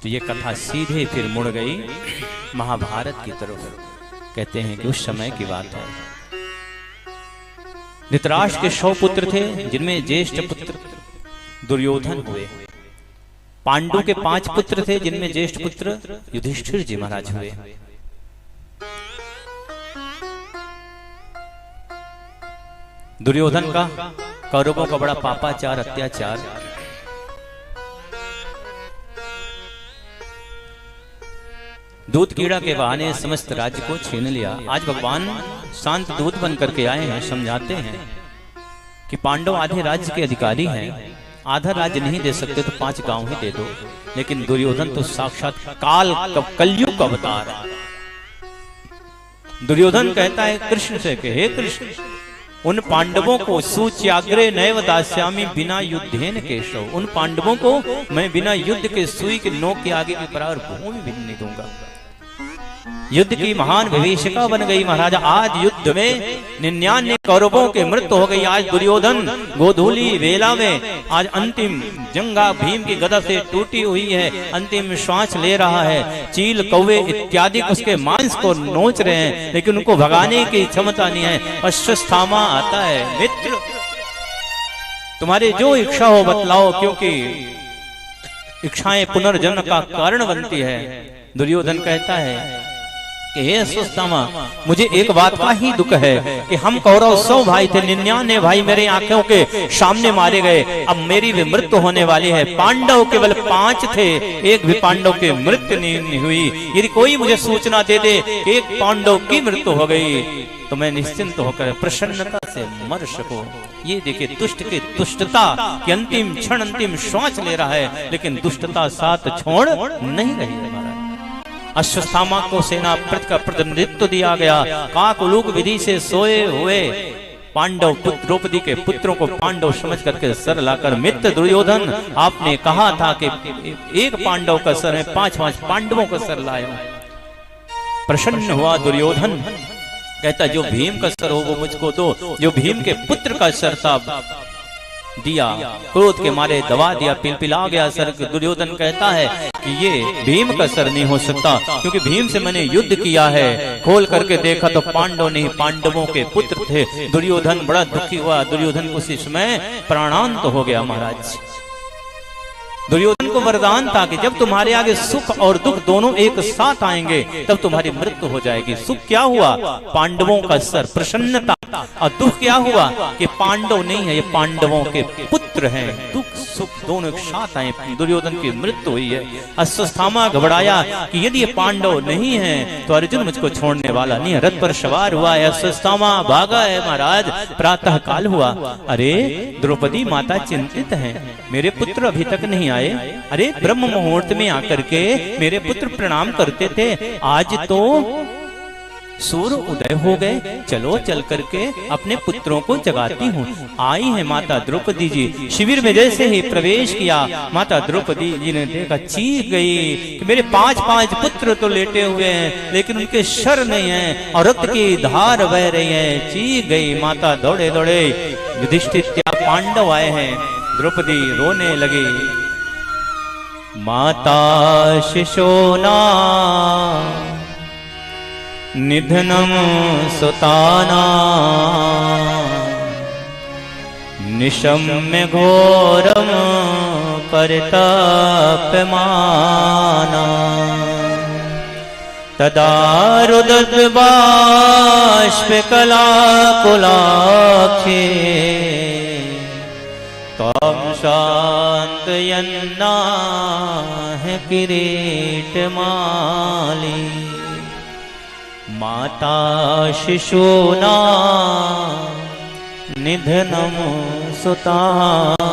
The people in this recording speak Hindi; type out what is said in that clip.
तो ये कथा सीधे फिर मुड़ गई महाभारत की तरफ। कहते हैं कि उस समय की बात है, धृतराष्ट्र के 100 पुत्र थे, जिनमें ज्येष्ठ पुत्र दुर्योधन हुए। पांडु के 5 पुत्र थे, जिनमें ज्येष्ठ पुत्र युधिष्ठिर जी महाराज हुए। दुर्योधन का कौरवों का बड़ा पापाचार, अत्याचार। दूध कीड़ा के बहाने समस्त राज्य को छीन लिया। आज भगवान शांत दूत बन करके आए हैं, समझाते हैं कि पांडव आधे राज्य के अधिकारी हैं, आधा राज्य नहीं दे सकते तो 5 गांव ही दे दो। लेकिन दुर्योधन तो साक्षात कलयुग का अवतार है। दुर्योधन कहता है कृष्ण से कि हे कृष्ण, उन पांडवों को सुच्याग्रे नैव दास्यामि बिना युद्धेन केशव, उन पांडवों को मैं बिना युद्ध के सुई के नोक के आगे की परार भूमि भी नहीं दूंगा। युद्ध की महान विभीषिका बन गई महाराज। आज युद्ध में 99 कौरवों के मृत्यु हो गई। आज दुर्योधन गोधूली वेला में आज अंतिम जंगा भीम की गदा से टूटी हुई है, अंतिम श्वास ले रहा है। चील कौवे इत्यादि उसके मांस को नोच रहे हैं, लेकिन उनको भगाने की क्षमता नहीं है। अश्वत्थामा आता है, मित्र तुम्हारी जो इच्छा हो बतलाओ, क्योंकि इच्छाएं पुनर्जन्म का कारण बनती है। दुर्योधन कहता है कि हे अश्वत्थामा, मुझे एक बात का ही दुख है कि हम कौरव 100 भाई थे, 99 भाई मेरे आंखों के सामने मारे गए। अब मेरी भी मृत्यु होने वाली है। पांडव केवल 5 थे, एक भी पांडव की मृत्यु नहीं हुई। यदि कोई मुझे सूचना दे दे कि एक पांडव की मृत्यु हो गई तो मैं निश्चिंत होकर प्रसन्नता से मर सकूं। ये देखिए दुष्ट की दुष्टता की अंतिम क्षण, अंतिम श्वास ले रहा है, लेकिन दुष्टता साथ छोड़ नहीं रही है। अश्वत्थामा को सेनापति का प्रतिनिधित्व दिया गया। काकलूक विधि से सोए हुए पांडव पुत्र द्रौपदी के पुत्रों को पांडव समझ करके सर लाकर, मित्र दुर्योधन आपने कहा था कि एक पांडव का सर है, 5-5 पांडवों का सर लाया। प्रसन्न हुआ दुर्योधन, कहता जो भीम का सर हो वो मुझको दो। जो भीम के पुत्र का सर था दिया, क्रोध के मारे दबा दिया, पिलपिला गया सर। दुर्योधन कहता है कि ये भीम का सर नहीं हो सकता, क्योंकि भीम से मैंने युद्ध किया है। खोल करके देखा तो पांडव नहीं, पांडवों के पुत्र थे। दुर्योधन बड़ा दुखी हुआ। दुर्योधन उसी समय प्राणांत हो गया महाराज। दुर्योधन को वरदान था कि जब तुम्हारे आगे सुख और दुख दोनों एक साथ आएंगे तब तुम्हारी मृत्यु हो जाएगी। सुख क्या हुआ? पांडवों का सर, प्रसन्नता। और दुख क्या हुआ कि पांडव नहीं है, ये पांडवों के पुत्र हैं। दुख सुख दोनों एक साथ आए, दुर्योधन की मृत्यु हुई है। अश्वत्थामा घबराया कि यदि ये पांडव नहीं है तो अर्जुन मुझको छोड़ने वाला नहीं है। रथ पर सवार हुआ है, अश्वत्थामा भागा है महाराज। प्रातः काल हुआ, अरे द्रौपदी माता चिंतित है, मेरे पुत्र अभी तक नहीं आए। अरे ब्रह्म मुहूर्त में आकर के मेरे पुत्र प्रणाम करते थे, आज तो सूर्य उदय हो गए। चलो चल करके अपने पुत्रों को जगाती हूँ। आई है माता द्रौपदी जी। शिविर में जैसे ही प्रवेश किया, माता द्रौपदी जी ने देखा, चीख गई कि मेरे 5-5 पुत्र तो लेटे हुए हैं, लेकिन उनके सर नहीं है और रक्त की धार बह रही है। चीख गई माता, दौड़े दौड़े युधिष्ठिर क्या पांडव आए हैं। द्रौपदी रोने लगी। माता शिशोना निधनम सुताना निशम्य घोरम परितापमाना तदा रुदत बाष्पकलाकुलाक्षे तम शान्तयन्ना है किरीटमाली माता शिशूना निधनम सुताना।